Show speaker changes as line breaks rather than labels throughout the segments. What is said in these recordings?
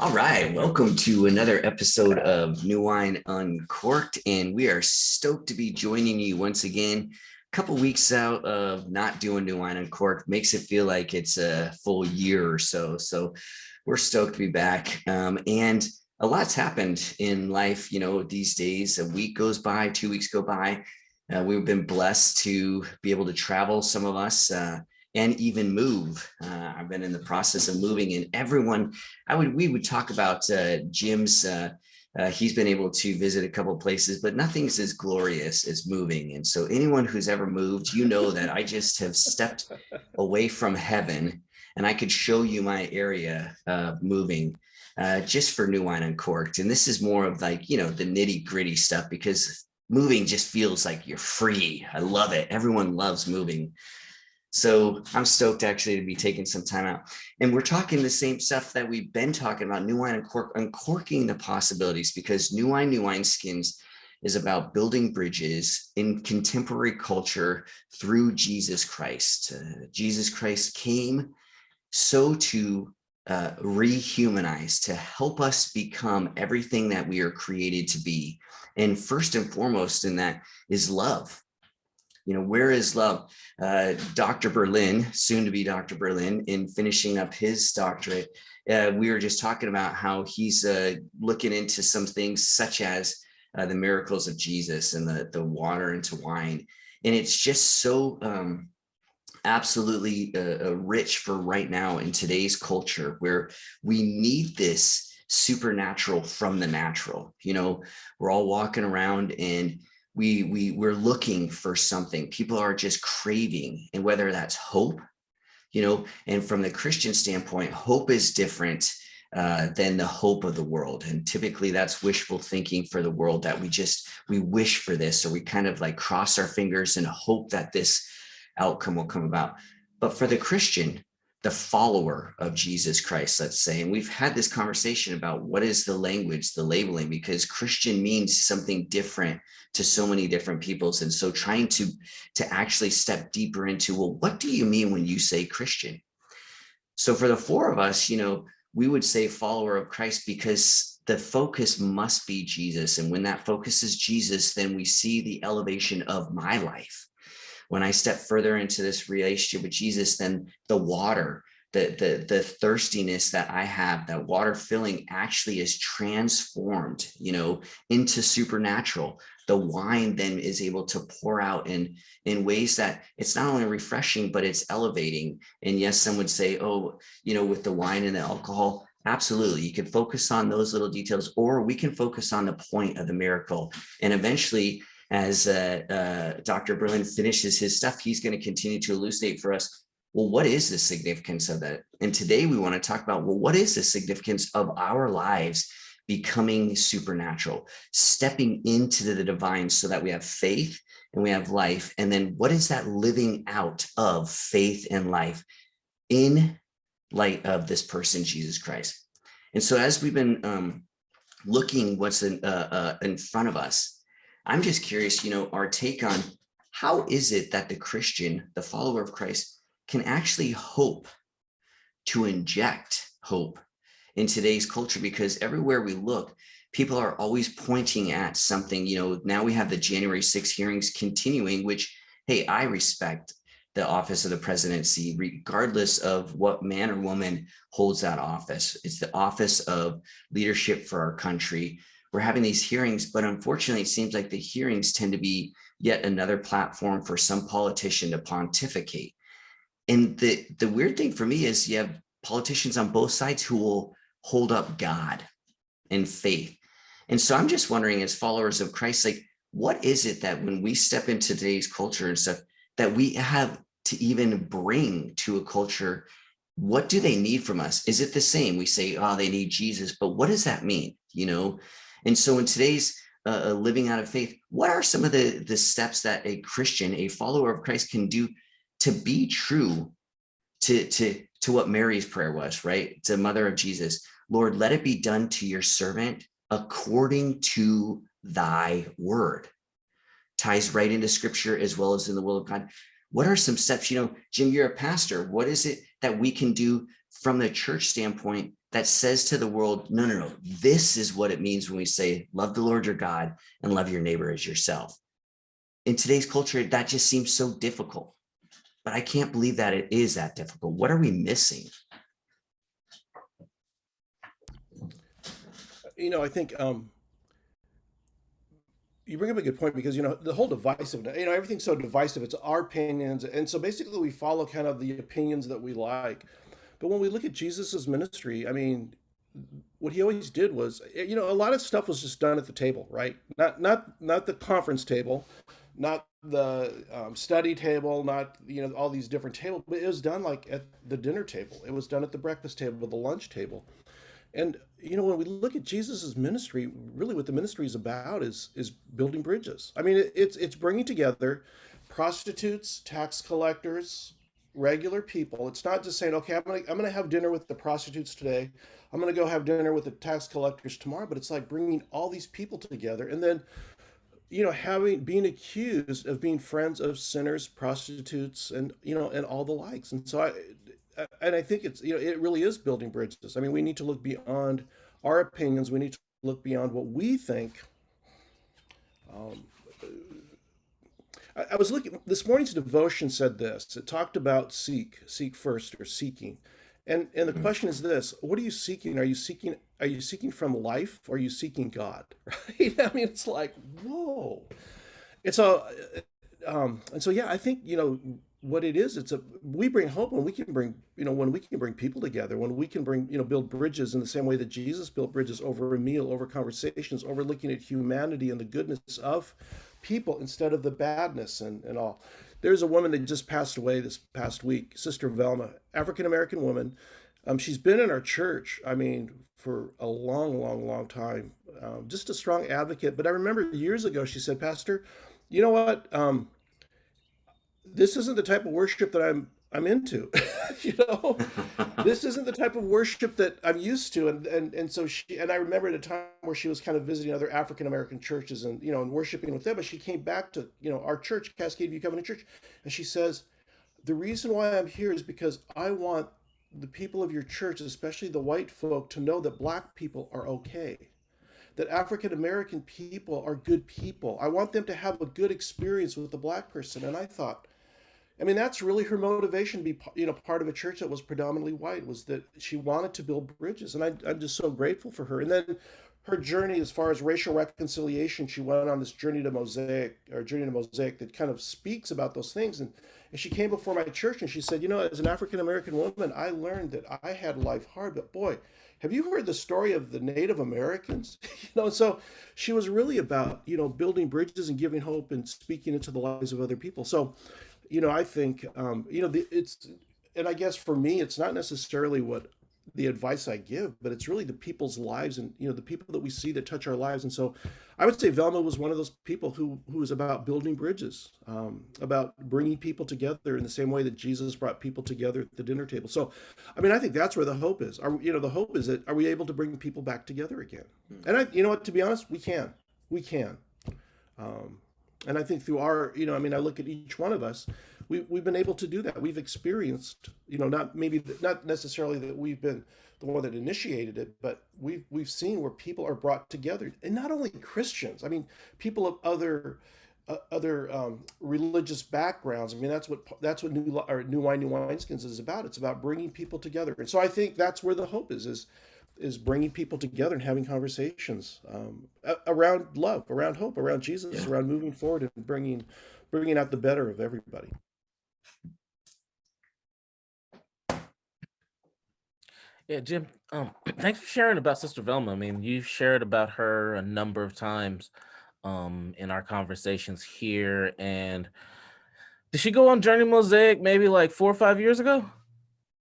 All right, welcome to another episode of New Wine Uncorked, and we are stoked to be joining you once again. A couple weeks out of not doing New Wine Uncorked makes it feel like it's a full year or so. So we're stoked to be back, and a lot's happened in life. These days, a week goes by, 2 weeks go by. We've been blessed to be able to travel, some of us. And even move. I've been in the process of moving, and everyone, we would talk about Jim's. He's been able to visit a couple of places, but nothing's as glorious as moving. And so, anyone who's ever moved, that I just have stepped away from heaven, and I could show you my area of moving. Just for New Wine Uncorked. And this is more of the nitty gritty stuff, because moving just feels like you're free. I love it. Everyone loves moving. So I'm stoked actually to be taking some time out. And we're talking the same stuff that we've been talking about, New Wine Uncorking the possibilities, because New Wine Skins is about building bridges in contemporary culture through Jesus Christ. Jesus Christ came to rehumanize, to help us become everything that we are created to be. And first and foremost in that is love. Where is love? Dr. Berlin, soon to be Dr. Berlin, in finishing up his doctorate, we were just talking about how he's looking into some things such as the miracles of Jesus and the water into wine. And it's just so absolutely rich for right now in today's culture, where we need this supernatural from the natural. We're all walking around and we're looking for something. People are just craving, and whether that's hope, and from the Christian standpoint, hope is different than the hope of the world. And typically that's wishful thinking for the world, that we wish for this, or we kind of like cross our fingers and hope that this outcome will come about. But for the Christian, the follower of Jesus Christ, let's say, and we've had this conversation about what is the language, the labeling, because Christian means something different to so many different peoples. And so trying to actually step deeper into, well, what do you mean when you say Christian? So for the four of us, we would say follower of Christ, because the focus must be Jesus. And when that focus is Jesus, then we see the elevation of my life. When I step further into this relationship with Jesus, then the water, the thirstiness that I have, that water filling, actually is transformed, into supernatural. The wine then is able to pour out in ways that it's not only refreshing, but it's elevating. And yes, some would say, oh, with the wine and the alcohol, absolutely, you can focus on those little details, or we can focus on the point of the miracle. And eventually, as Dr. Berlin finishes his stuff, he's going to continue to elucidate for us, well, what is the significance of that? And today we want to talk about, well, what is the significance of our lives becoming supernatural, stepping into the divine, so that we have faith and we have life? And then what is that living out of faith and life in light of this person, Jesus Christ? And so as we've been looking what's in front of us, I'm just curious, our take on how is it that the Christian, the follower of Christ, can actually hope to inject hope in today's culture? Because everywhere we look, people are always pointing at something. Now we have the January 6th hearings continuing, which, hey, I respect the office of the presidency, regardless of what man or woman holds that office. It's the office of leadership for our country. We're having these hearings, but unfortunately, it seems like the hearings tend to be yet another platform for some politician to pontificate. And the weird thing for me is you have politicians on both sides who will hold up God and faith. And so I'm just wondering, as followers of Christ, like, what is it that when we step into today's culture and stuff, that we have to even bring to a culture? What do they need from us? Is it the same? We say, oh, they need Jesus, but what does that mean? And so in today's living out of faith, what are some of the steps that a Christian, a follower of Christ, can do to be true to what Mary's prayer was, right? To Mother of Jesus. Lord, let it be done to your servant according to thy word. Ties right into scripture as well as in the will of God. What are some steps? Jim, you're a pastor. What is it that we can do from the church standpoint that says to the world, no, no, no, this is what it means when we say, love the Lord your God and love your neighbor as yourself. In today's culture, that just seems so difficult. But I can't believe that it is that difficult. What are we missing?
I think you bring up a good point because the whole divisive, everything's so divisive. It's our opinions, and so basically we follow kind of the opinions that we like. But when we look at Jesus's ministry, I mean, what he always did was, a lot of stuff was just done at the table, right? Not the conference table, not the study table, not all these different tables, but it was done like at the dinner table. It was done at the breakfast table, the lunch table. And when we look at Jesus's ministry, really what the ministry is about is building bridges. I mean, it's bringing together prostitutes, tax collectors, regular people. It's not just saying, okay, I'm gonna have dinner with the prostitutes today. I'm gonna go have dinner with the tax collectors tomorrow. But it's like bringing all these people together, and then having being accused of being friends of sinners, prostitutes, and all the likes. And I think it really is building bridges. I mean, we need to look beyond our opinions. We need to look beyond what we think. Um, I was looking this morning's devotion said this. It talked about seek first, or seeking. And the question is this: what are you seeking? Are you seeking from life, or are you seeking God? Right? I mean, it's like, whoa. It's a and so yeah, I think what it is. We bring hope when we can bring people together, when we can bring build bridges in the same way that Jesus built bridges over a meal, over conversations, over looking at humanity and the goodness of people instead of the badness and all. There's a woman that just passed away this past week, Sister Velma, African American woman. She's been in our church, I mean, for a long, long, long time. Just a strong advocate. But I remember years ago, she said, Pastor, you know what? This isn't the type of worship that I'm into. you know, this isn't the type of worship that I'm used to. And so I remember at a time where she was kind of visiting other African American churches and worshiping with them, but she came back to our church, Cascade View Covenant Church, and she says, the reason why I'm here is because I want the people of your church, especially the white folk, to know that black people are okay, that African American people are good people. I want them to have a good experience with the black person. And I thought, I mean, that's really her motivation to be, part of a church that was predominantly white, was that she wanted to build bridges. And I'm just so grateful for her. And then her journey as far as racial reconciliation, she went on this journey to Mosaic that kind of speaks about those things. And she came before my church and she said, as an African American woman, I learned that I had life hard, but boy, have you heard the story of the Native Americans? So she was really about, building bridges and giving hope and speaking into the lives of other people. So, I think, and I guess for me, it's not necessarily what the advice I give, but it's really the people's lives and, the people that we see that touch our lives. And so I would say Velma was one of those people who was about building bridges, about bringing people together in the same way that Jesus brought people together at the dinner table. So, I mean, I think that's where the hope is. The hope is that, are we able to bring people back together again? And to be honest, we can. Um, and I think through I look at each one of us, we've been able to do that. We've experienced, not necessarily that we've been the one that initiated it, but we've seen where people are brought together, and not only Christians. I mean, people of other religious backgrounds. I mean, that's what New Wine, New Wineskins is about. It's about bringing people together, and so I think that's where the hope is bringing people together and having conversations around love, around hope, around Jesus,
Yeah.
around moving forward and bringing out the better of everybody.
Yeah, Jim, thanks for sharing about Sister Velma. I mean, you've shared about her a number of times in our conversations here. And did she go on Journey Mosaic maybe like 4 or 5 years ago?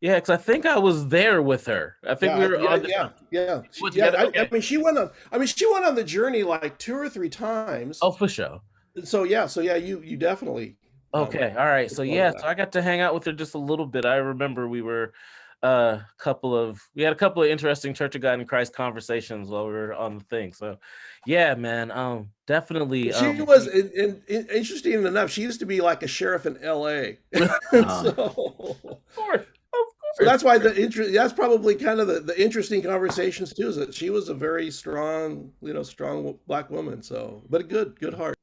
Yeah, because I think I was there with her. I think we
Yeah,
were
yeah,
on
yeah, yeah.
went
Yeah,
together.
I
Okay.
mean, she went on the journey like 2 or 3 times.
Oh, for sure.
So yeah, you definitely
Okay. All right.
were
So
part of
yeah, so
that.
I got to hang out with her just a little bit. I remember we had a couple of interesting Church of God in Christ conversations while we were on the thing. So yeah, man, definitely
She was, interesting enough, she used to be like a sheriff in LA. And
of
Um,
so
course, of
So that's why that's probably kind of the interesting conversations too, is that she was a very strong, strong black woman. So, but a good heart.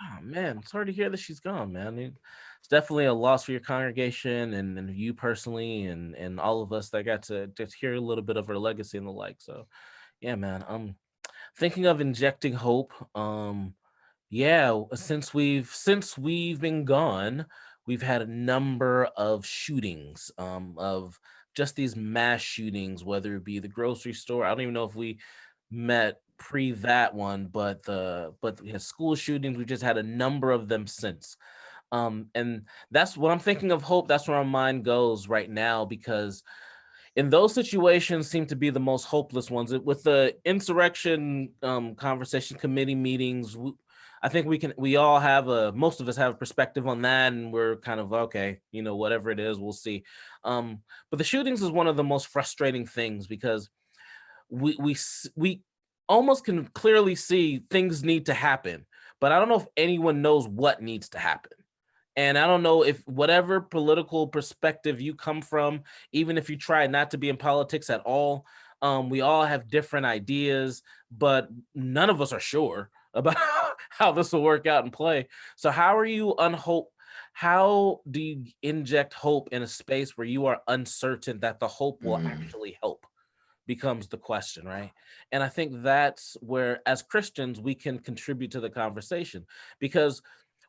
Oh man, sorry to hear that she's gone, man. It's definitely a loss for your congregation and you personally and all of us that got to just hear a little bit of her legacy and the like. So yeah, man. Thinking of injecting hope. Yeah, since we've been gone, we've had a number of shootings, of just these mass shootings, whether it be the grocery store. I don't even know if we met pre that one, but we had school shootings. We just had a number of them since. And that's what I'm thinking of hope. That's where my mind goes right now, because in those situations seem to be the most hopeless ones. With the insurrection conversation committee meetings, I think we all have most of us have a perspective on that, and we're kind of okay, whatever it is, we'll see. But the shootings is one of the most frustrating things, because we almost can clearly see things need to happen, but I don't know if anyone knows what needs to happen. And I don't know if whatever political perspective you come from, even if you try not to be in politics at all, we all have different ideas, but none of us are sure about how this will work out and play. So how do you inject hope in a space where you are uncertain that the hope will
Mm,
actually help? Becomes the question, right? And I think that's where, as Christians, we can contribute to the conversation, because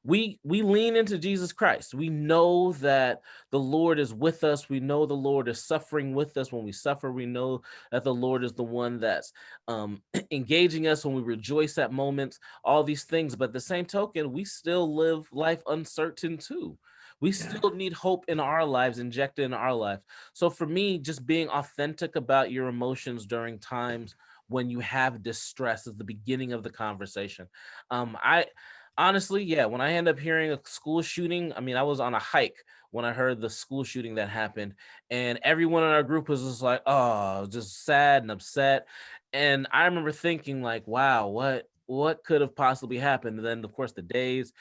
we lean into Jesus Christ. We know that the Lord is with us. We know the Lord is suffering with us when we suffer. We know that the Lord is the one that's engaging us when we rejoice at moments, all these things. But at the same token, we still live life uncertain too. We
yeah.
still need hope in our lives, injected in our life. So for me, just being authentic about your emotions during times when you have distress is the beginning of the conversation. I honestly, yeah, when I end up hearing a school shooting, I mean, I was on a hike when I heard the school shooting that happened, and everyone in our group was just like, oh, just sad and upset. And I remember thinking, like, wow, what could have possibly happened? And then, of course, the days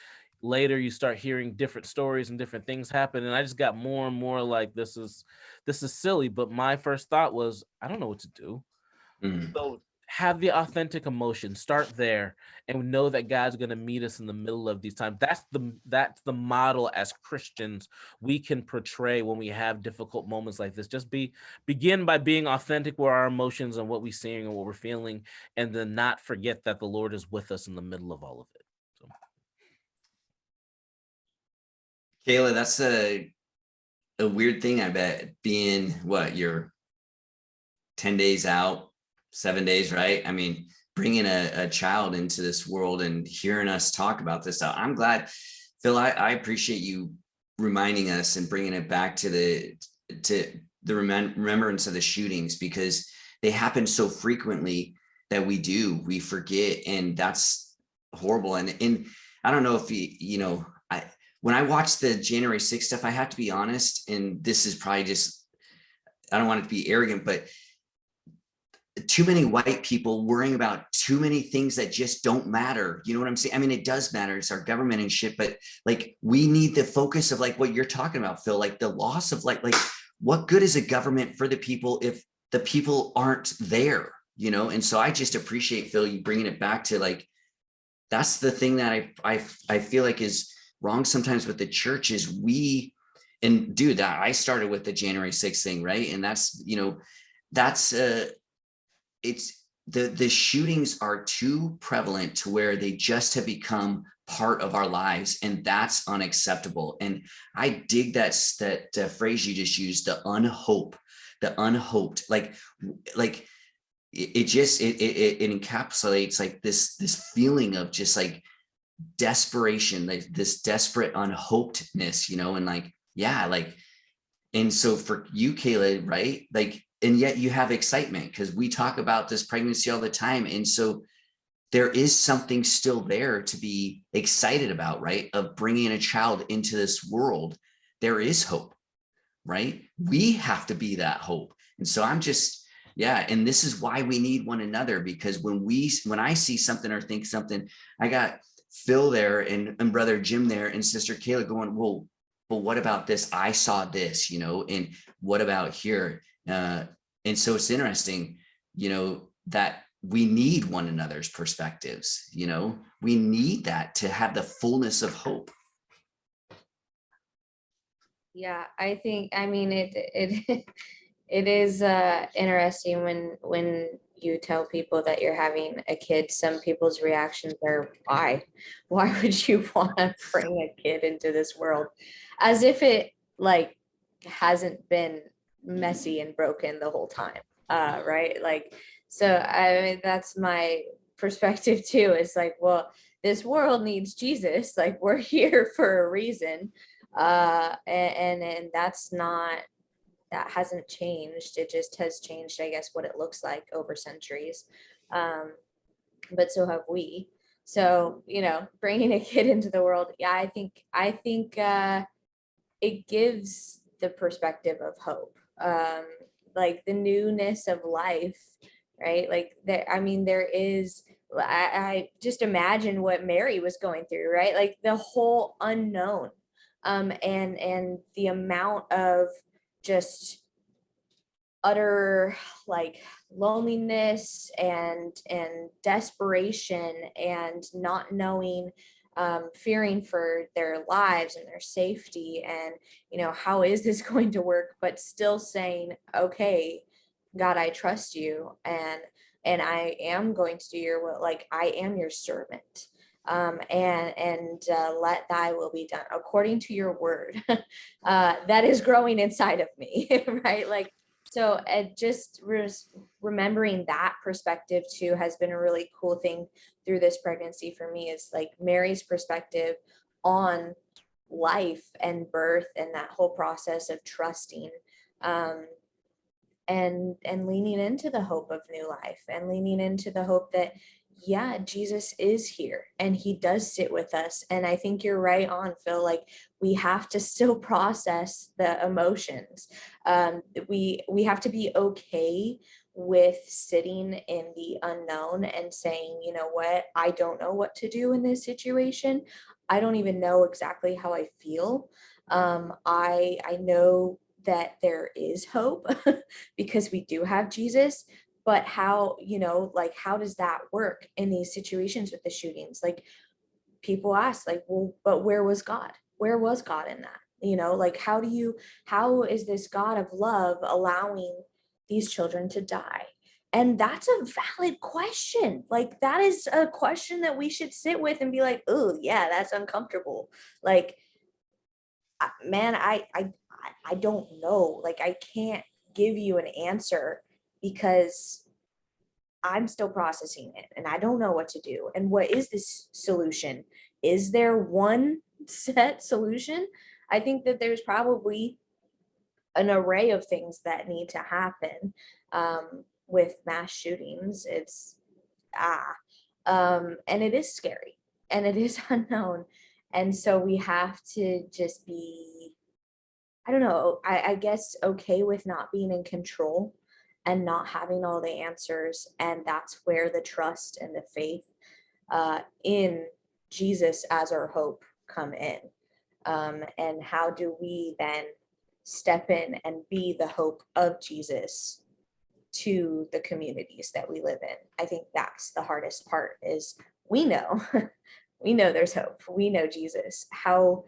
later, you start hearing different stories and different things happen, and I just got more and more like, this is silly. But my first thought was, I don't know what to do.
Mm.
So have the authentic emotion. Start there, and know that God's going to meet us in the middle of these times. That's the model as Christians we can portray when we have difficult moments like this. Just begin by being authentic with our emotions and what we're seeing and what we're feeling, and then not forget that the Lord is with us in the middle of all of it. So,
Kayla, that's a weird thing, I bet, being what, you're 10 days out, 7 days, right? I mean, bringing a child into this world and hearing us talk about this stuff. I'm glad, Phil, I appreciate you reminding us and bringing it back to the remembrance of the shootings, because they happen so frequently that we forget, and that's horrible. And I don't know if when I watched the January 6th stuff, I have to be honest, and this is probably just, I don't want it to be arrogant, but too many white people worrying about too many things that just don't matter. You know what I'm saying? I mean, it does matter. It's our government and shit, but like, we need the focus of like what you're talking about, Phil, like the loss of like what good is a government for the people if the people aren't there, And so I just appreciate, Phil, you bringing it back to like, that's the thing that I feel like is wrong sometimes with the church is and dude, that I started with the January 6th thing, right? And that's it's the shootings are too prevalent to where they just have become part of our lives, and that's unacceptable. And I dig that phrase you just used, the unhoped, like it just it encapsulates like this feeling of just like desperation, like this desperate unhopedness, and like, yeah, like, and so for you, Kayla, right? Like, and yet you have excitement because we talk about this pregnancy all the time. And so there is something still there to be excited about, right? Of bringing a child into this world. There is hope, right? We have to be that hope. And so I'm just, yeah. And this is why we need one another, because when I see something or think something, I got Phil there and brother Jim there and sister Kayla going, well, but what about this? I saw this, and what about here? And so it's interesting, that we need one another's perspectives, we need that to have the fullness of hope.
Yeah, I mean, it is interesting when you tell people that you're having a kid. Some people's reactions are, why would you want to bring a kid into this world, as if it like hasn't been messy and broken the whole time, right? Like, so I mean, that's my perspective too. It's like, well, this world needs Jesus, like we're here for a reason, and that's not, that hasn't changed. It just has changed, I guess, what it looks like over centuries. But so have we. So, bringing a kid into the world, yeah, I think it gives the perspective of hope, like the newness of life, right? Like there, I mean, there is. I just imagine what Mary was going through, right? Like the whole unknown, and the amount of just utter like loneliness and desperation and not knowing, fearing for their lives and their safety, and how is this going to work, but still saying, okay, God, I trust you, and I am going to do your will, like I am your servant, and let thy will be done according to your word, that is growing inside of me, right? Like, so just remembering that perspective too has been a really cool thing through this pregnancy for me, is like Mary's perspective on life and birth and that whole process of trusting, and leaning into the hope of new life, and leaning into the hope that, yeah, Jesus is here and he does sit with us. And I think you're right on, Phil, like we have to still process the emotions. We have to be okay with sitting in the unknown and saying, you know what, I don't know what to do in this situation. I don't even know exactly how I feel. I know that there is hope because we do have Jesus, but how, like how does that work in these situations with the shootings? Like people ask, like, well, but where was God? Where was God in that? Like how is this God of love allowing these children to die? And that's a valid question. Like that is a question that we should sit with and be like, oh yeah, that's uncomfortable. Like, man, I don't know. Like I can't give you an answer because I'm still processing it and I don't know what to do. And what is this solution? Is there one set solution? I think that there's probably an array of things that need to happen, with mass shootings. It's and it is scary and it is unknown. And so we have to just be, I don't know, I guess okay with not being in control and not having all the answers. And that's where the trust and the faith, in Jesus as our hope come in. And how do we then step in and be the hope of Jesus to the communities that we live in? I think that's the hardest part, is we know, we know there's hope. We know Jesus. How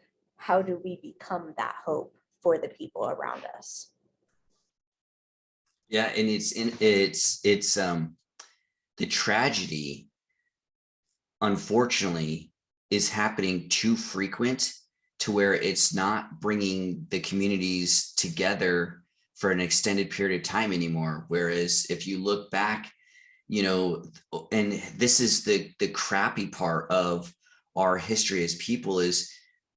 do we become that hope for the people around us?
Yeah, and it's the tragedy, unfortunately, is happening too frequent to where it's not bringing the communities together for an extended period of time anymore. Whereas if you look back, and this is the crappy part of our history as people, is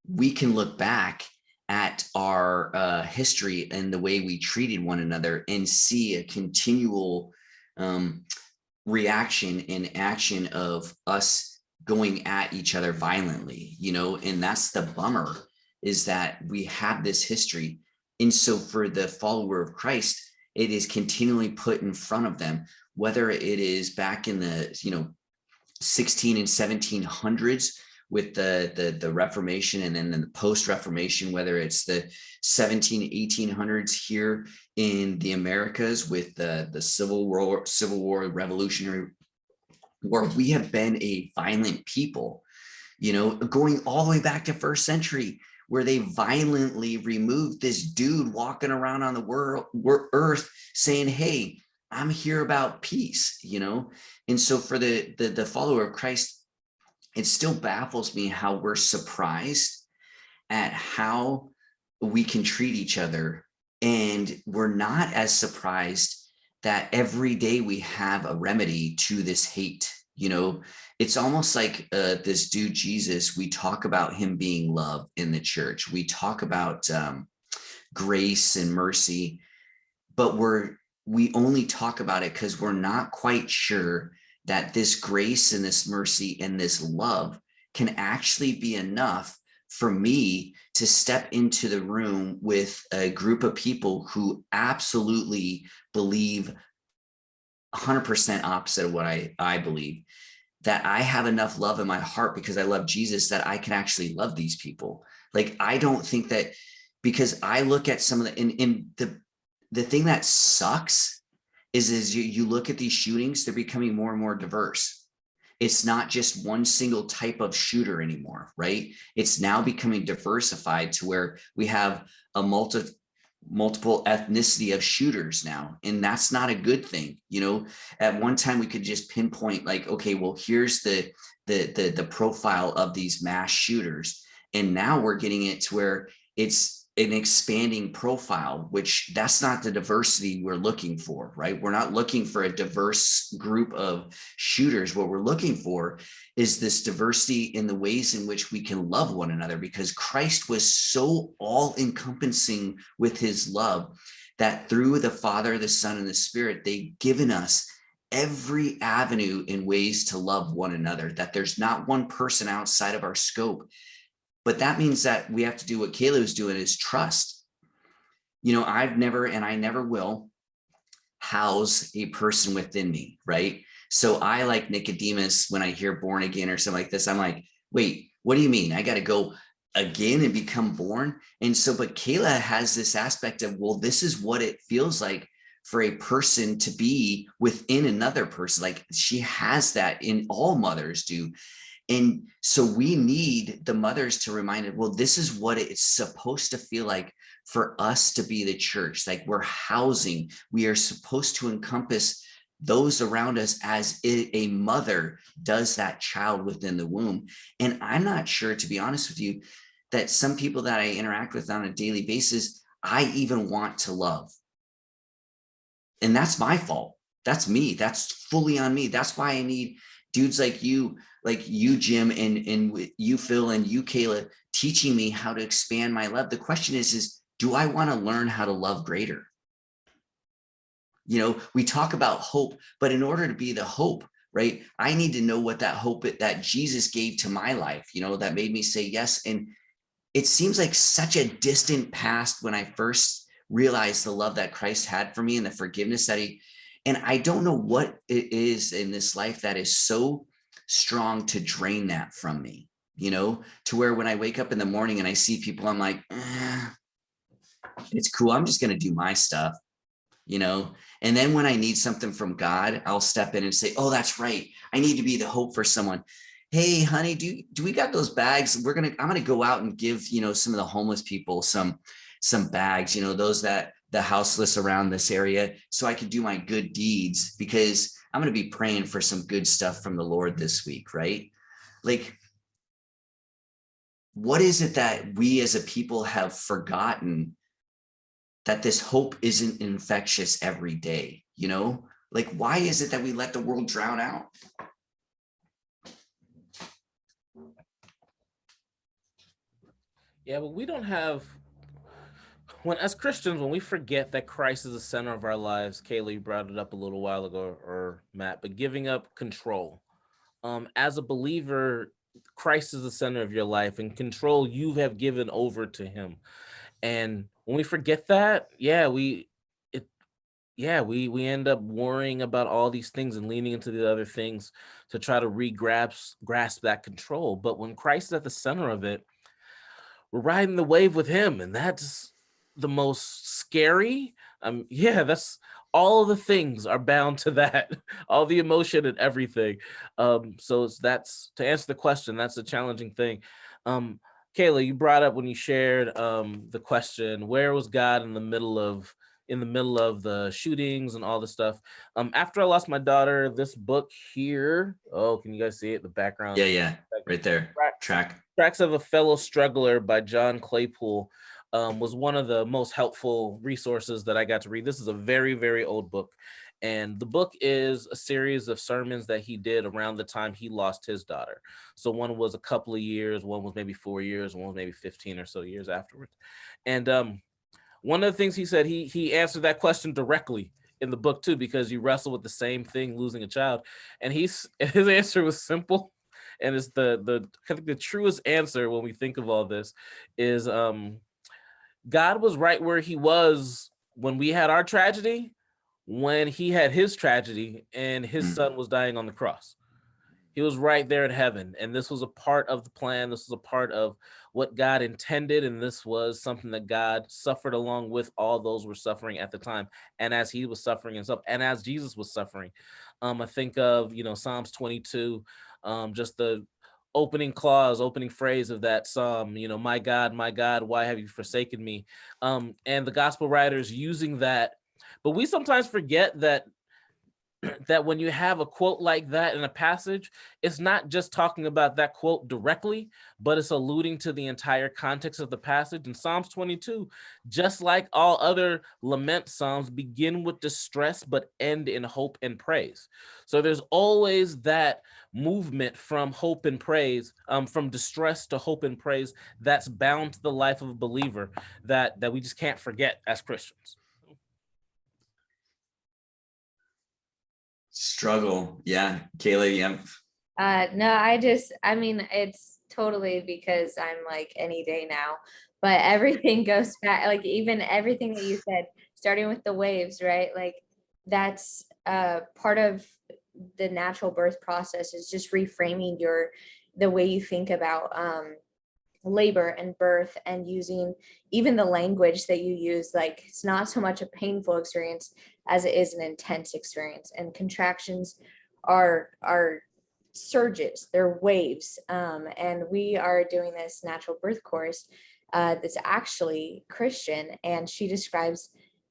we can look back at our history and the way we treated one another and see a continual reaction and action of us going at each other violently, and that's the bummer, is that we have this history. And so for the follower of Christ, it is continually put in front of them, whether it is back in the 16 and 1700s, with the Reformation, and then the post-Reformation, whether it's the 1800s here in the Americas with the Civil War, Revolutionary War. We have been a violent people, going all the way back to first century, where they violently removed this dude walking around on the earth saying, hey, I'm here about peace, And so for the follower of Christ, it still baffles me how we're surprised at how we can treat each other. And we're not as surprised that every day we have a remedy to this hate. It's almost like this dude, Jesus, we talk about him being love in the church. We talk about grace and mercy, but we only talk about it because we're not quite sure that this grace and this mercy and this love can actually be enough for me to step into the room with a group of people who absolutely believe 100% opposite of what I believe, that I have enough love in my heart because I love Jesus that I can actually love these people. Like, I don't think that, because I look at some of the thing that sucks is you look at these shootings, they're becoming more and more diverse. It's not just one single type of shooter anymore, right? It's now becoming diversified to where we have a multiple ethnicity of shooters now, and that's not a good thing. At one time we could just pinpoint, like, okay, well, here's the profile of these mass shooters, and now we're getting it to where it's an expanding profile, which that's not the diversity we're looking for, right? We're not looking for a diverse group of shooters. What we're looking for is this diversity in the ways in which we can love one another, because Christ was so all-encompassing with his love that through the Father, the Son, and the Spirit, they've given us every avenue in ways to love one another, that there's not one person outside of our scope. But that means that we have to do what Kayla was doing, is trust. I've never, and I never will, house a person within me, right? So I, like Nicodemus, when I hear born again or something like this, I'm like, wait, what do you mean? I got to go again and become born? And so, but Kayla has this aspect of, well, this is what it feels like for a person to be within another person. Like, she has that, in all mothers do. And so we need the mothers to remind it, well, this is what it's supposed to feel like for us to be the church. Like, we're housing, we are supposed to encompass those around us as a mother does that child within the womb. And I'm not sure, to be honest with you, that some people that I interact with on a daily basis, I even want to love. And that's my fault. That's me. That's fully on me. That's why I need dudes like you, Jim, and you, Phil, and you, Kayla, teaching me how to expand my love. The question is do I want to learn how to love greater? We talk about hope, but in order to be the hope, right, I need to know what that hope that Jesus gave to my life, that made me say yes. And it seems like such a distant past when I first realized the love that Christ had for me and the forgiveness that and I don't know what it is in this life that is so strong to drain that from me, to where when I wake up in the morning and I see people, I'm like, it's cool. I'm just going to do my stuff, and then when I need something from God, I'll step in and say, oh, that's right, I need to be the hope for someone. Hey, honey, do we got those bags? I'm going to go out and give, some of the homeless people some bags, those that the houseless around this area, so I can do my good deeds, because I'm going to be praying for some good stuff from the Lord this week, right? Like, what is it that we as a people have forgotten, that this hope isn't infectious every day? Like, why is it that we let the world drown out?
Yeah, but we don't have, as Christians, when we forget that Christ is the center of our lives, Kayla, you brought it up a little while ago, or Matt, but giving up control. As a believer, Christ is the center of your life, and control you have given over to him. And when we forget that, yeah, yeah, we end up worrying about all these things and leaning into the other things to try to grasp that control. But when Christ is at the center of it, we're riding the wave with him, and that's the most scary. Yeah, that's all of the things are bound to that, all the emotion and everything. So that's to answer the question, that's a challenging thing. Um, Kayla, you brought up when you shared the question, where was God in the middle of the shootings and all the stuff? After I lost my daughter, this book here, oh, can you guys see it? The background.
Yeah, right there. Track.
Tracks of a Fellow Struggler by John Claypool was one of the most helpful resources that I got to read. This is a very, very old book. And the book is a series of sermons that he did around the time he lost his daughter. So one was a couple of years, one was maybe 4 years, one was maybe 15 or so years afterwards. And one of the things he said, he answered that question directly in the book too, because you wrestle with the same thing, losing a child. And his answer was simple. And it's the I think the truest answer when we think of all this is God was right where he was when we had our tragedy, when he had his tragedy and his son was dying on the cross. He was right there in heaven. And this was a part of the plan. This was a part of what God intended. And this was something that God suffered along with all those were suffering at the time. And as he was suffering himself, and as Jesus was suffering, I think of, Psalms 22, just the opening phrase of that psalm, my God, why have you forsaken me? And the gospel writers using that. But we sometimes forget that when you have a quote like that in a passage, it's not just talking about that quote directly, but it's alluding to the entire context of the passage. And Psalms 22, just like all other lament psalms, begin with distress, but end in hope and praise. So there's always that movement from hope and praise, from distress to hope and praise, that's bound to the life of a believer that we just can't forget as Christians.
Struggle. Yeah. Kayla, yeah.
No, I mean, it's totally because I'm like any day now, but everything goes back, like even everything that you said, starting with the waves, right? Like that's part of the natural birth process is just reframing the way you think about labor and birth and using even the language that you use. Like it's not so much a painful experience as it is an intense experience, and contractions are surges, they're waves. And we are doing this natural birth course that's actually Christian, and she describes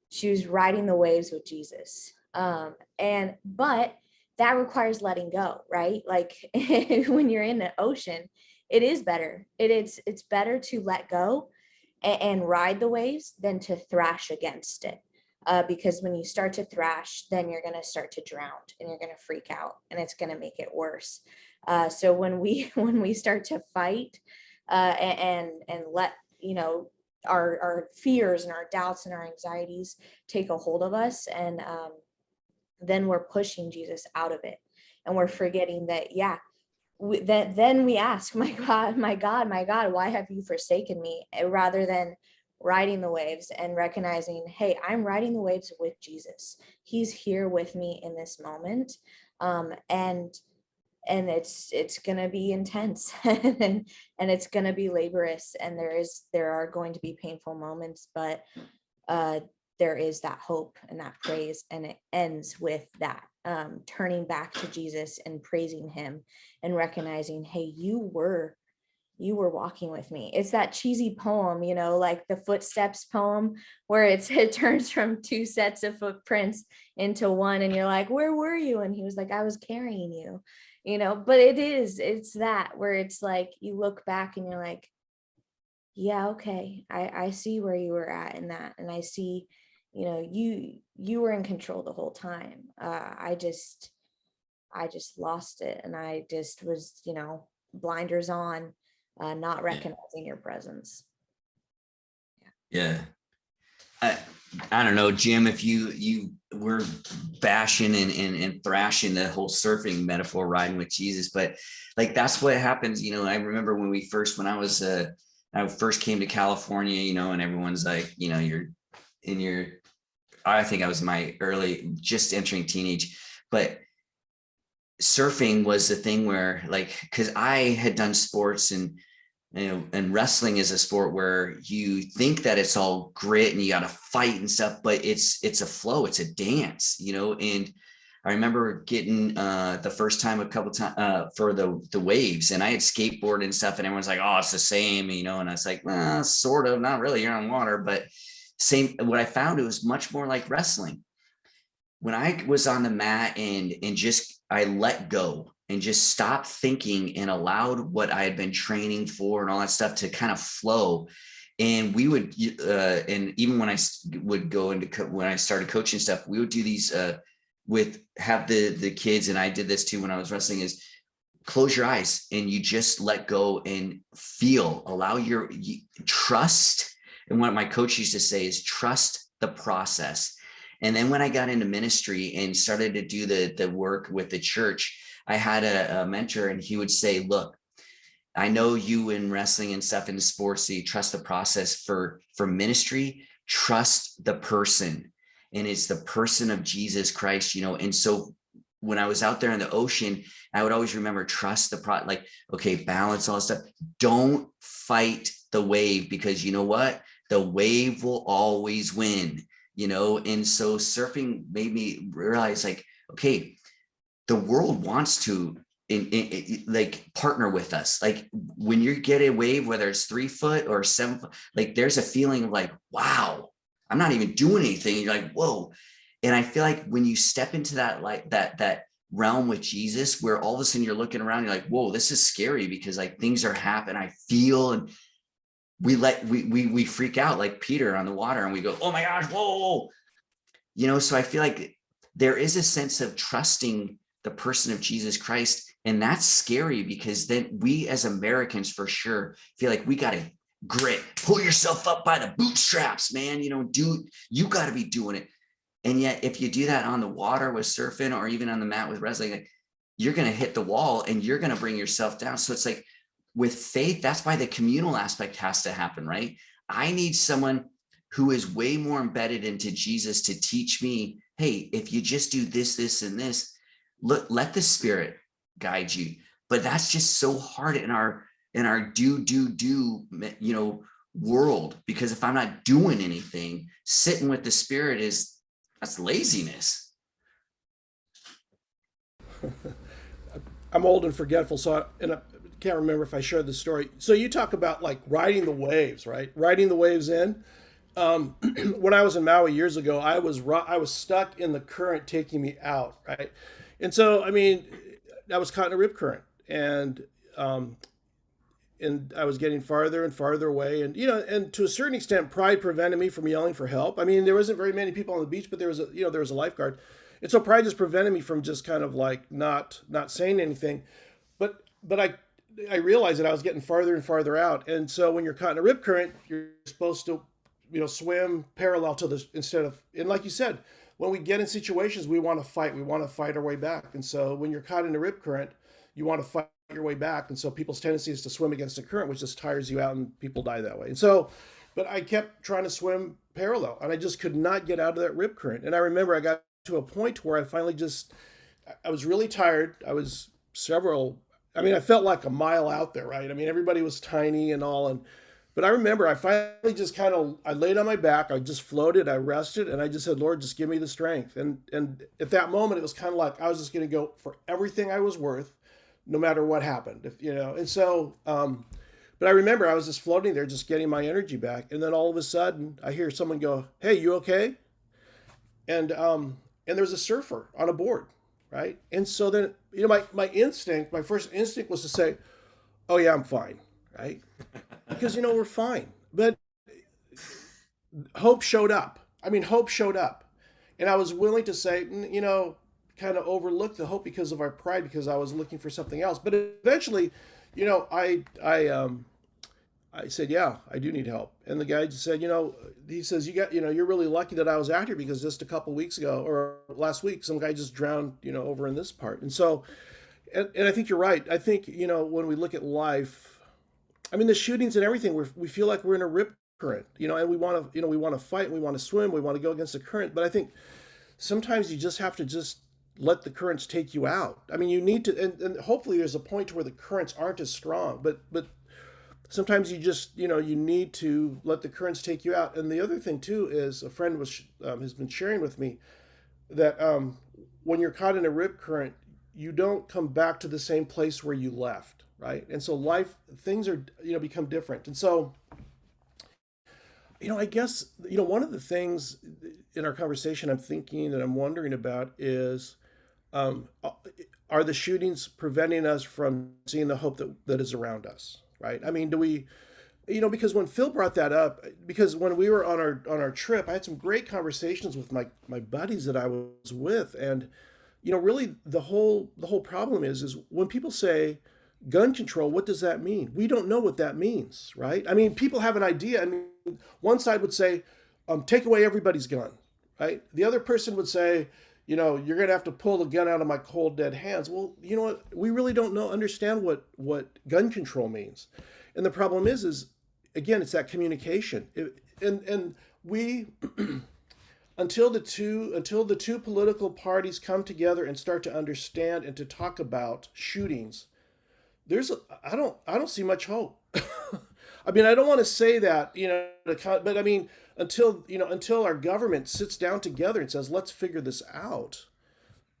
she was riding the waves with Jesus. But that requires letting go, right? Like when you're in the ocean, it is better. It's better to let go and ride the waves than to thrash against it. Because when you start to thrash, then you're going to start to drown and you're going to freak out and it's going to make it worse. So when we start to fight and let, our fears and our doubts and our anxieties take a hold of us, and then we're pushing Jesus out of it, and we're forgetting that, then we ask, my God, why have you forsaken me? Rather than riding the waves and recognizing, hey, I'm riding the waves with Jesus. He's here with me in this moment. And it's going to be intense and it's going to be laborious, and there are going to be painful moments, but there is that hope and that praise, and it ends with that turning back to Jesus and praising him and recognizing, hey, you were walking with me. It's that cheesy poem, like the Footsteps poem, where it turns from two sets of footprints into one, and you're like, where were you? And he was like, I was carrying you, but it's that where it's like you look back and you're like, yeah, okay, I see where you were at in that, and I see, you were in control the whole time. I just lost it, and I just was, blinders on, not recognizing your presence.
Yeah. I don't know, Jim, if you were bashing and thrashing the whole surfing metaphor, riding with Jesus, but like that's what happens. I remember when I first came to California, and everyone's like, you're in your I think I was in my early, just entering teenage, but surfing was the thing where like, because I had done sports, and and wrestling is a sport where you think that it's all grit and you got to fight and stuff, but it's a flow, it's a dance, and I remember getting the first time a couple times for the waves, and I had skateboard and stuff, and everyone's like, oh, it's the same, and I was like, well, sort of, not really, you're on water, but same. What I found, it was much more like wrestling. When I was on the mat and just I let go and just stopped thinking and allowed what I had been training for and all that stuff to kind of flow. And we would, and even when I would go into, when I started coaching stuff, we would do these have the kids, and I did this too when I was wrestling, is close your eyes and you just let go and feel, allow your trust. And what my coach used to say is trust the process. And then when I got into ministry and started to do the work with the church, I had a mentor, and he would say, look, I know you in wrestling and stuff in sports, so you trust the process. For ministry, trust the person. And it's the person of Jesus Christ, and so when I was out there in the ocean, I would always remember, trust the like, okay, balance, all this stuff. Don't fight the wave, because you know what? The wave will always win. And so surfing made me realize, like, okay, the world wants to like partner with us. Like when you get a wave, whether it's 3 foot or 7 foot, like there's a feeling of like, wow, I'm not even doing anything. You're like, whoa. And I feel like when you step into that, like that realm with Jesus, where all of a sudden you're looking around, you're like, whoa, this is scary, because like things are happening. I feel, and we freak out like Peter on the water, and we go, oh my gosh, whoa. So I feel like there is a sense of trusting the person of Jesus Christ. And that's scary, because then we as Americans for sure feel like we got to grit, pull yourself up by the bootstraps, man, you got to be doing it. And yet if you do that on the water with surfing, or even on the mat with wrestling, like, you're going to hit the wall and you're going to bring yourself down. So it's like with faith, that's why the communal aspect has to happen, right? I need someone who is way more embedded into Jesus to teach me, hey, if you just do this, this, and this, let the Spirit guide you. But that's just so hard in our do world, because if I'm not doing anything, sitting with the Spirit that's laziness.
I'm old and forgetful, so I can't remember if I shared the story. So you talk about like riding the waves, right? Riding the waves in. When I was in Maui years ago, I was stuck in the current taking me out, right? And so, I mean, I was caught in a rip current, and I was getting farther and farther away, and and to a certain extent, pride prevented me from yelling for help. I mean, there wasn't very many people on the beach, but there was a lifeguard, and so pride just prevented me from just kind of like not saying anything. But I realized that I was getting farther and farther out, and so when you're caught in a rip current, you're supposed to swim parallel to the, and like you said, when we get in situations, we want to fight our way back. And so when you're caught in a rip current, you want to fight your way back. And so people's tendency is to swim against the current, which just tires you out, and people die that way. And so, but I kept trying to swim parallel, and I just could not get out of that rip current. And I remember I got to a point where I finally I was really tired. I felt like a mile out there, right? I mean, everybody was tiny and all, but I remember I finally just I laid on my back, I just floated, I rested, and I just said, Lord, just give me the strength. And at that moment, it was kind of like I was just going to go for everything I was worth, no matter what happened, And so, but I remember I was just floating there, just getting my energy back. And then all of a sudden, I hear someone go, hey, you okay? And there's a surfer on a board, right? And so then, my first instinct was to say, oh yeah, I'm fine, right? Because we're fine. But hope showed up. Hope showed up. And I was willing to say, kind of overlook the hope because of our pride, because I was looking for something else. But eventually, I said, yeah, I do need help. And the guy just said, he says, you're really lucky that I was out here, because just a couple weeks ago, or last week, some guy just drowned, over in this part. And so, and I think you're right. I think, when we look at life, the shootings and everything, we feel like we're in a rip current, and we want to fight, we want to swim, we want to go against the current. But I think sometimes you just have to just let the currents take you out. I mean, you need to, and hopefully there's a point where the currents aren't as strong, but sometimes you just, you need to let the currents take you out. And the other thing too is a friend has been sharing with me that when you're caught in a rip current, you don't come back to the same place where you left, right? And so things are, become different. And so, I guess, one of the things in our conversation I'm thinking and I'm wondering about is, are the shootings preventing us from seeing the hope that is around us, right? I mean, do we, because when Phil brought that up, because when we were on our trip, I had some great conversations with my buddies that I was with, and really the whole problem is when people say gun control, what does that mean? We don't know what that means, right? I mean, people have an idea. I mean, one side would say, take away everybody's gun, right? The other person would say, you're going to have to pull the gun out of my cold, dead hands. Well, you know what? We really don't understand what gun control means. And the problem is again, it's that communication. And we, until the two political parties come together and start to understand and to talk about shootings, I don't see much hope. I mean, I don't want to say that, but I mean, until our government sits down together and says, let's figure this out,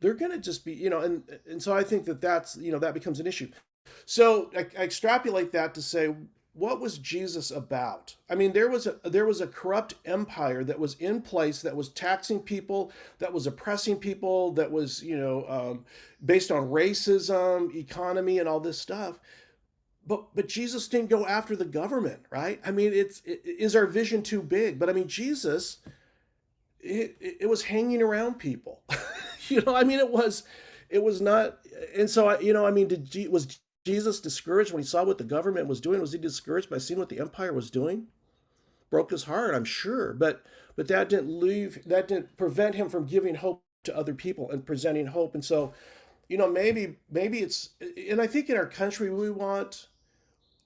they're going to just be, and so I think that's, that becomes an issue. So I extrapolate that to say, what was Jesus about? I mean, there was a corrupt empire that was in place, that was taxing people, that was oppressing people, that was, based on racism, economy, and all this stuff. But Jesus didn't go after the government, right? I mean, is our vision too big? But I mean, Jesus, it was hanging around people. I mean, it was not. And so, I mean, was Jesus discouraged when he saw what the government was doing? Was he discouraged by seeing what the empire was doing? Broke his heart, I'm sure. But that didn't prevent him from giving hope to other people and presenting hope. And so, maybe it's, and I think in our country, we want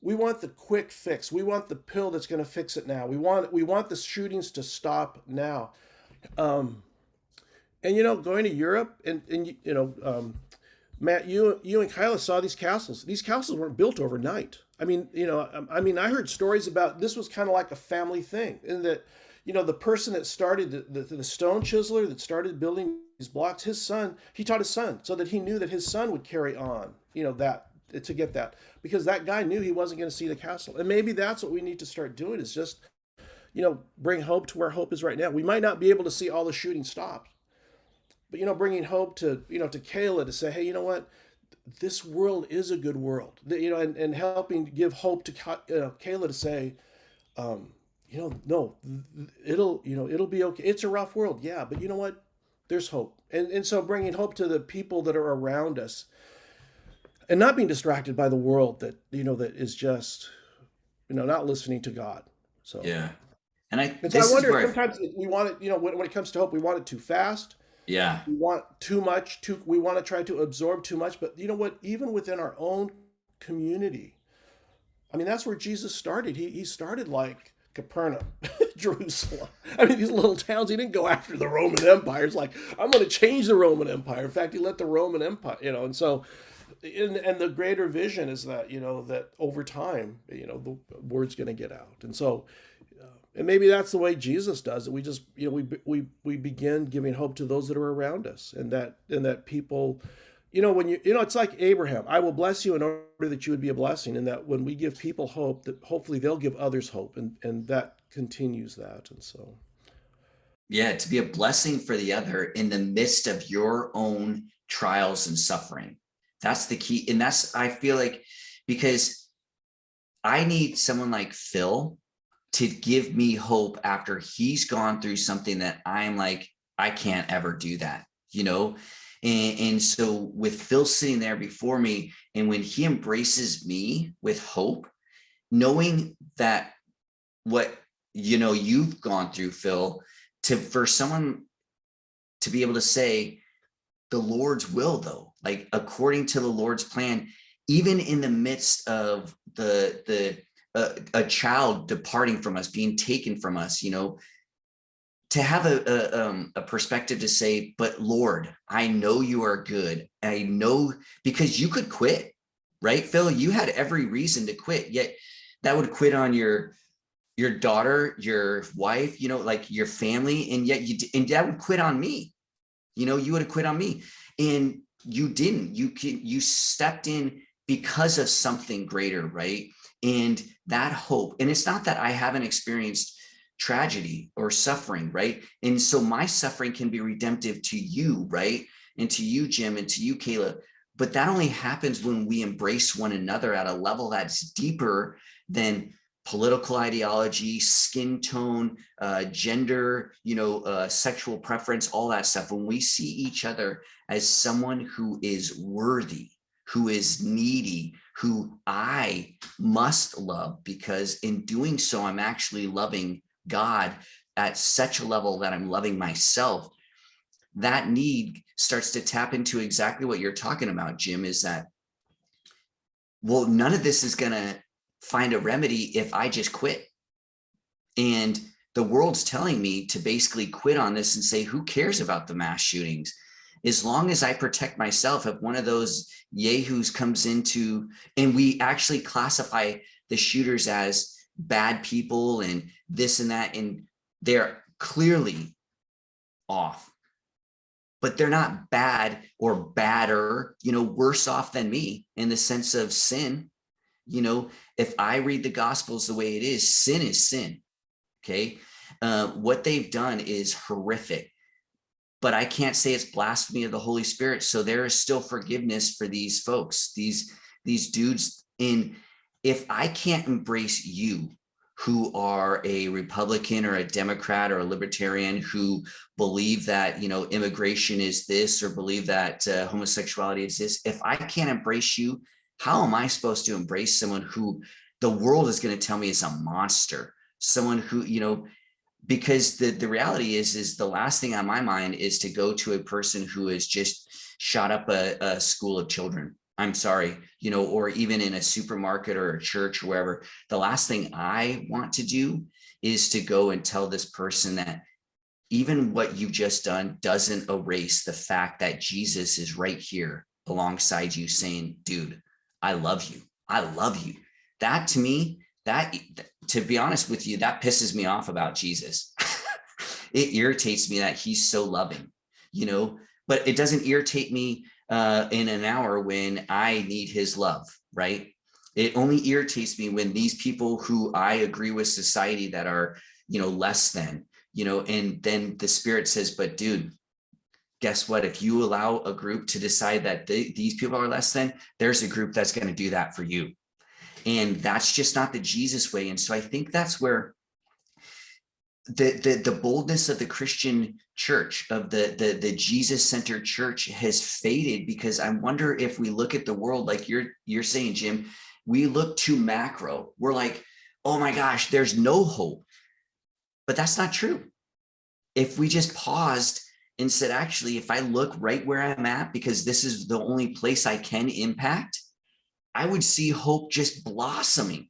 the quick fix. We want the pill that's going to fix it now. We want the shootings to stop now. And going to Europe and Matt, you and Kyla saw these castles. These castles weren't built overnight. I mean, I heard stories about this was kind of like a family thing, in that, the person that started the stone chiseler that started building these blocks, he taught his son so that he knew that his son would carry on, that to get that, because that guy knew he wasn't going to see the castle. And maybe that's what we need to start doing, is just, bring hope to where hope is right now. We might not be able to see all the shooting stopped, but, bringing hope to, to Kayla, to say, hey, you know what, this world is a good world, and helping give hope to Kayla to say, no, it'll be okay. It's a rough world. Yeah. But you know what, there's hope. And so bringing hope to the people that are around us, and not being distracted by the world that, that is just, not listening to God. So,
Yeah. And
I wonder if sometimes we want it, when it comes to hope, we want it too fast.
Yeah.
We want too much, we want to try to absorb too much. But you know what, even within our own community, I mean, that's where Jesus started. He started like Capernaum, Jerusalem. I mean, these little towns, he didn't go after the Roman Empire. It's like, I'm going to change the Roman Empire. In fact, he let the Roman Empire, and so, and the greater vision is that, that over time, the word's going to get out. And so, and maybe that's the way Jesus does it. We just, we begin giving hope to those that are around us, and that people, when it's like Abraham, I will bless you in order that you would be a blessing. And that when we give people hope, that hopefully they'll give others hope, and that continues that. And so,
yeah, to be a blessing for the other in the midst of your own trials and suffering. That's the key. And that's, I feel like, because I need someone like Phil to give me hope after he's gone through something that I'm like, I can't ever do that, And so with Phil sitting there before me, and when he embraces me with hope, knowing that what, you've gone through, Phil, for someone to be able to say the Lord's will, though, like according to the Lord's plan, even in the midst of the a child departing from us, being taken from us, to have a perspective to say, but Lord, I know you are good. I know, because you could quit, right? Phil, you had every reason to quit, yet that would quit on your daughter, your wife, like your family. And yet and that would quit on me. You would have quit on me, and you didn't. You stepped in because of something greater, right? And that hope. And it's not that I haven't experienced tragedy or suffering, right? And so my suffering can be redemptive to you, right? And to you, Jim, and to you, Kayla. But that only happens when we embrace one another at a level that's deeper than political ideology, skin tone, gender, sexual preference, all that stuff. When we see each other as someone who is worthy, who is needy, who I must love, because in doing so, I'm actually loving God at such a level that I'm loving myself. That need starts to tap into exactly what you're talking about, Jim, is that, well, none of this is going to find a remedy if I just quit. And the world's telling me to basically quit on this and say, who cares about the mass shootings? As long as I protect myself, if one of those yahoos comes into, and we actually classify the shooters as bad people and this and that, and they're clearly off, but they're not bad or badder, worse off than me in the sense of sin. If I read the Gospels the way it is sin. Okay. What they've done is horrific, but I can't say it's blasphemy of the Holy Spirit. So there is still forgiveness for these folks, these dudes. And if I can't embrace you, who are a Republican or a Democrat or a libertarian, who believe that, immigration is this, or believe that homosexuality is this, if I can't embrace you, how am I supposed to embrace someone who the world is going to tell me is a monster? Someone who, because the reality is the last thing on my mind is to go to a person who has just shot up a school of children. I'm sorry, or even in a supermarket or a church or wherever. The last thing I want to do is to go and tell this person that even what you've just done doesn't erase the fact that Jesus is right here alongside you saying, dude, I love you. I love you. That, to me, to be honest with you, that pisses me off about Jesus. It irritates me that he's so loving, but it doesn't irritate me in an hour when I need his love, right? It only irritates me when these people who I agree with society that are, less than, and then the Spirit says, but dude, guess what? If you allow a group to decide that these people are less than, there's a group that's going to do that for you. And that's just not the Jesus way. And so I think that's where the boldness of the Christian church, of the Jesus-centered church, has faded, because I wonder if we look at the world like you're saying, Jim, we look too macro. We're like, oh my gosh, there's no hope. But that's not true. If we just paused and said, actually, if I look right where I'm at, because this is the only place I can impact, I would see hope just blossoming,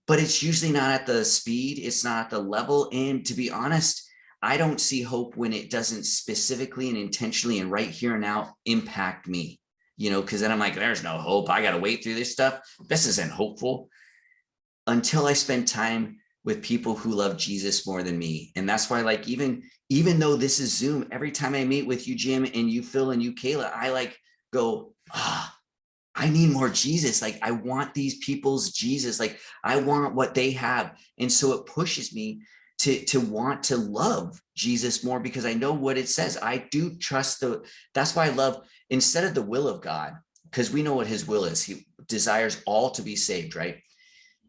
but it's usually not at the speed, it's not at the level. And to be honest, I don't see hope when it doesn't specifically and intentionally and right here and now impact me, because then I'm like, there's no hope. I got to wait through this stuff. This isn't hopeful, until I spend time with people who love Jesus more than me. And that's why, like, even though this is Zoom, every time I meet with you, Jim, and you, Phil, and you, Kayla, I like go, I need more Jesus. Like, I want these people's Jesus. Like, I want what they have. And so it pushes me to want to love Jesus more, because I know what it says. I do trust that's why I love, instead of the will of God, because we know what his will is. He desires all to be saved, right?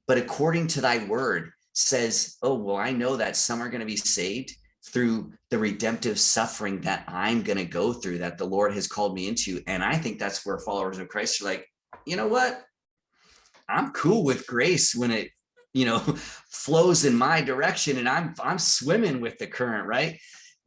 But according to thy word says, oh, well, I know that some are going to be saved through the redemptive suffering that I'm going to go through, that the Lord has called me into. And I think that's where followers of Christ are like, you know what? I'm cool with grace when it, flows in my direction, and I'm swimming with the current, right?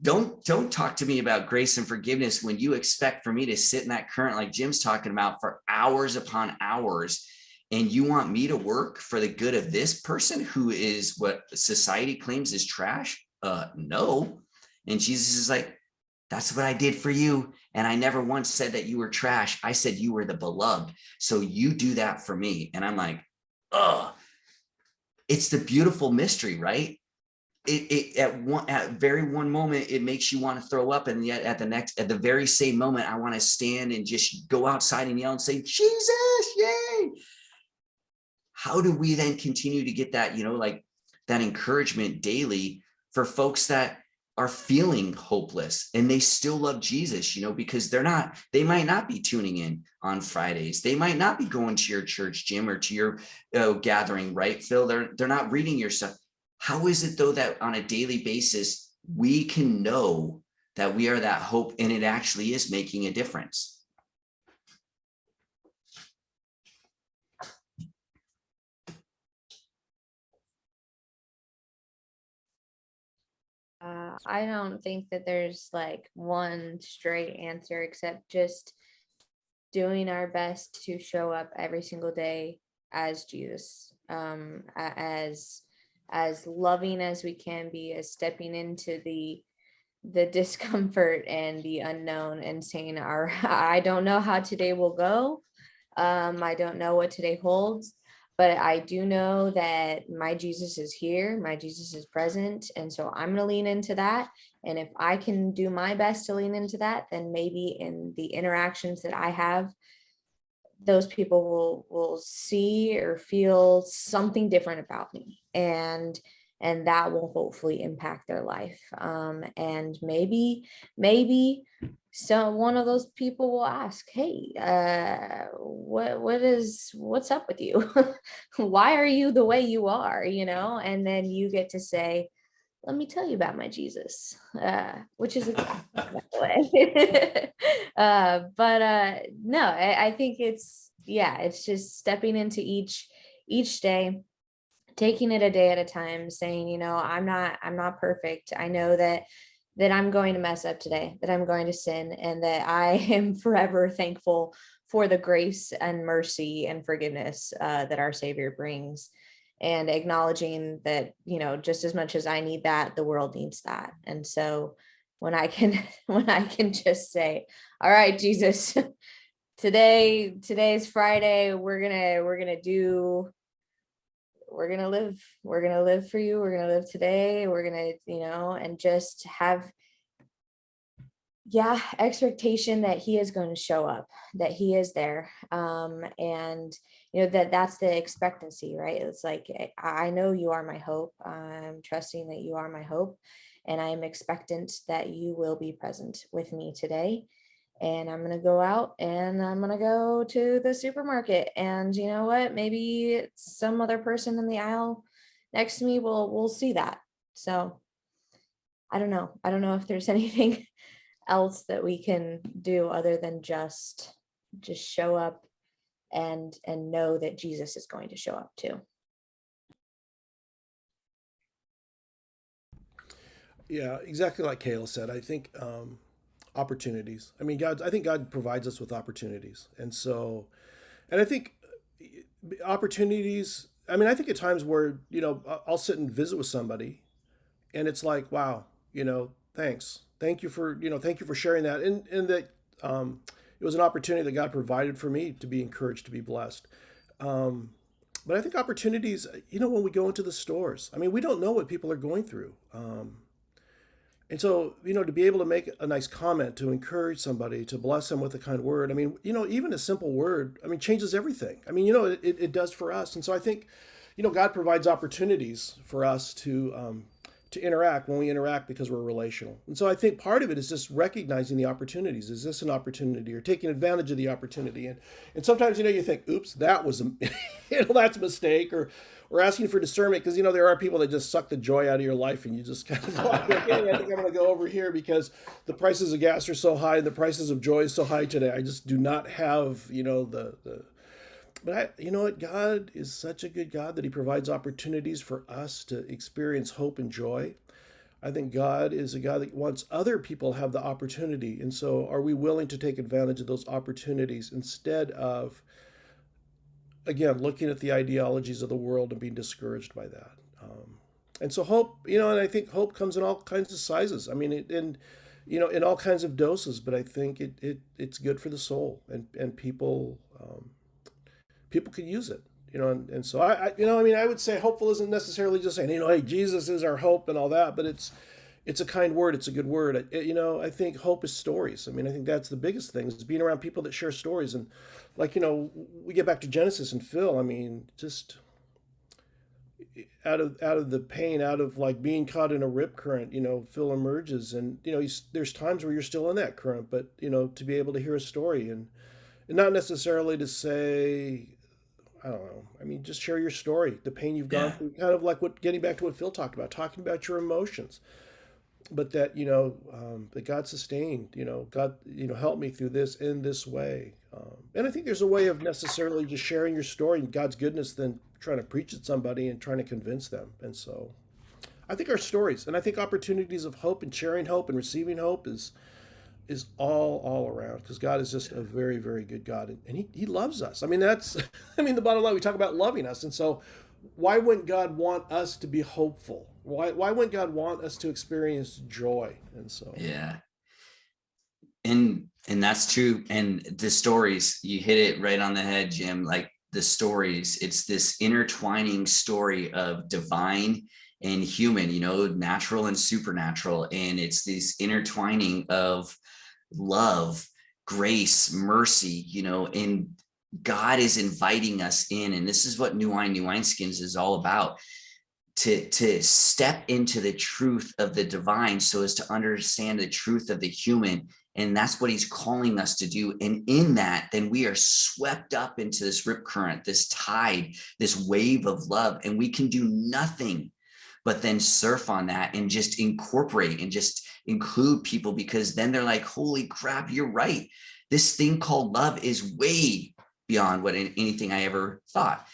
Don't talk to me about grace and forgiveness when you expect for me to sit in that current, like Jim's talking about, for hours upon hours And you want me to work for the good of this person who is what society claims is trash? No. And Jesus is like, that's what I did for you. And I never once said that you were trash. I said you were the beloved. So you do that for me. And I'm like, oh, it's the beautiful mystery, right? At very one moment, it makes you want to throw up. And yet at the very same moment, I want to stand and just go outside and yell and say, Jesus, yay. How do we then continue to get that, like that encouragement daily for folks that are feeling hopeless and they still love Jesus, because they might not be tuning in on Fridays. They might not be going to your church, Jim, or to your gathering, right, Phil? They're not reading your stuff. How is it though that on a daily basis, we can know that we are that hope and it actually is making a difference?
I don't think that there's like one straight answer except just doing our best to show up every single day as Jesus, as loving as we can be, as stepping into the discomfort and the unknown and saying, I don't know how today will go. I don't know what today holds, but I do know that my Jesus is here, my Jesus is present. And so I'm going to lean into that. And if I can do my best to lean into that, then maybe in the interactions that I have, those people will see or feel something different about me. And that will hopefully impact their life. And maybe so one of those people will ask, hey, what's up with you? Why are you the way you are? And then you get to say, let me tell you about my Jesus, which is exactly that way. But no, I think it's just stepping into each day, taking it a day at a time, saying, I'm not perfect. I know that I'm going to mess up today, that I'm going to sin, and that I am forever thankful for the grace and mercy and forgiveness that our Savior brings, and acknowledging that, just as much as I need that, the world needs that. And so when I can just say, all right, Jesus, today's Friday, we're gonna live for you. We're gonna live today. We're gonna, and just have, expectation that he is going to show up, that he is there. And that's the expectancy, right? It's like, I know you are my hope. I'm trusting that you are my hope. And I am expectant that you will be present with me today. And I'm going to go out and I'm going to go to the supermarket. And you know what? Maybe some other person in the aisle next to me will see that. So I don't know. I don't know if there's anything else that we can do other than just show up and know that Jesus is going to show up too.
Yeah, exactly like Kayla said. I think opportunities. I mean, I think God provides us with opportunities, and I think opportunities. I mean, I think at times where I'll sit and visit with somebody, and it's like, wow, thanks, thank you for sharing that, and that it was an opportunity that God provided for me to be encouraged, to be blessed. But I think opportunities, when we go into the stores, I mean, we don't know what people are going through. And so, to be able to make a nice comment, to encourage somebody, to bless them with a kind word, I mean, even a simple word, I mean, changes everything. I mean, it does for us. And so I think, God provides opportunities for us to interact when we interact because we're relational. And so I think part of it is just recognizing the opportunities. Is this an opportunity, or taking advantage of the opportunity? And sometimes, you think, oops, that was, that's a mistake, or asking for discernment, because there are people that just suck the joy out of your life, and you just kind of like, okay, I think I'm going to go over here because the prices of gas are so high and the prices of joy is so high today. I just do not have, But you know what? God is such a good God that He provides opportunities for us to experience hope and joy. I think God is a God that wants other people to have the opportunity, and so are we willing to take advantage of those opportunities instead of again, looking at the ideologies of the world and being discouraged by that. And so hope, and I think hope comes in all kinds of sizes. I mean, in all kinds of doses. But I think it's good for the soul, and people could use it. And so I would say hopeful isn't necessarily just saying, hey, Jesus is our hope and all that, but it's a kind word. It's a good word. I think hope is stories. I mean, I think that's the biggest thing, is being around people that share stories. And like, we get back to Genesis and Phil. I mean, just out of the pain, out of like being caught in a rip current, Phil emerges, and there's times where you're still in that current, but to be able to hear a story, and not necessarily to say, I don't know. I mean, just share your story, the pain you've gone
Yeah.
through, kind of like getting back to what Phil talked about, talking about your emotions, but that that God sustained, God, help me through this in this way. And I think there's a way of necessarily just sharing your story and God's goodness than trying to preach at somebody and trying to convince them. And so I think our stories, and I think opportunities of hope and sharing hope and receiving hope is all around, because God is just a very, very good God, and he loves us. I mean, that's the bottom line. We talk about loving us, and so why wouldn't God want us to be hopeful? Why wouldn't God want us to experience joy? And so
Yeah. And that's true. And the stories, you hit it right on the head, Jim. Like the stories, it's this intertwining story of divine and human, natural and supernatural. And it's this intertwining of love, grace, mercy, and God is inviting us in. And this is what New Wine, New Wineskins is all about. To step into the truth of the divine so as to understand the truth of the human. And that's what he's calling us to do. And in that, then we are swept up into this rip current, this tide, this wave of love. And we can do nothing but then surf on that and just incorporate and just include people, because then they're like, holy crap, you're right. This thing called love is way beyond what anything I ever thought.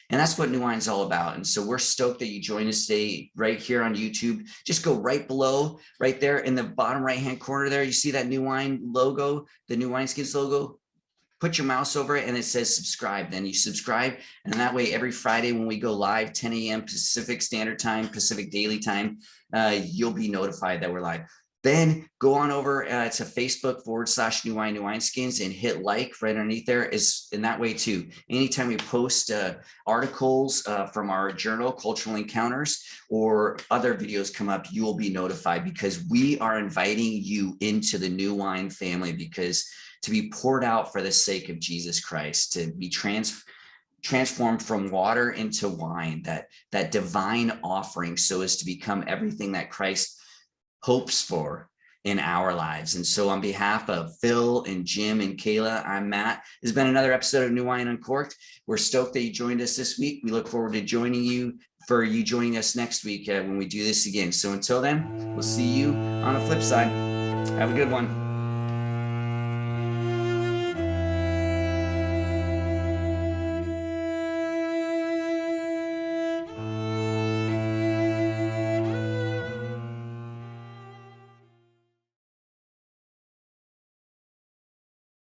And that's what New Wine's all about. And so we're stoked that you joined us today right here on YouTube. Just go right below, right there in the bottom right-hand corner there. You see that New Wine logo, the New Wineskins logo? Put your mouse over it and it says subscribe. Then you subscribe. And that way, every Friday when we go live, 10 a.m. Pacific Standard Time, Pacific Daily Time, you'll be notified that we're live. Then go on over to Facebook/New Wine, New Wineskins, and hit like right underneath there. Is in that way too. Anytime we post articles from our journal, Cultural Encounters, or other videos come up, you will be notified, because we are inviting you into the New Wine family, because to be poured out for the sake of Jesus Christ, to be transformed from water into wine, that divine offering, so as to become everything that Christ hopes for in our lives. And so on behalf of Phil and Jim and Kayla, I'm Matt. This has been another episode of New Wine UnCorked. We're stoked that you joined us this week. We look forward to joining us next week when we do this again. So until then, we'll see you on the flip side. Have a good one.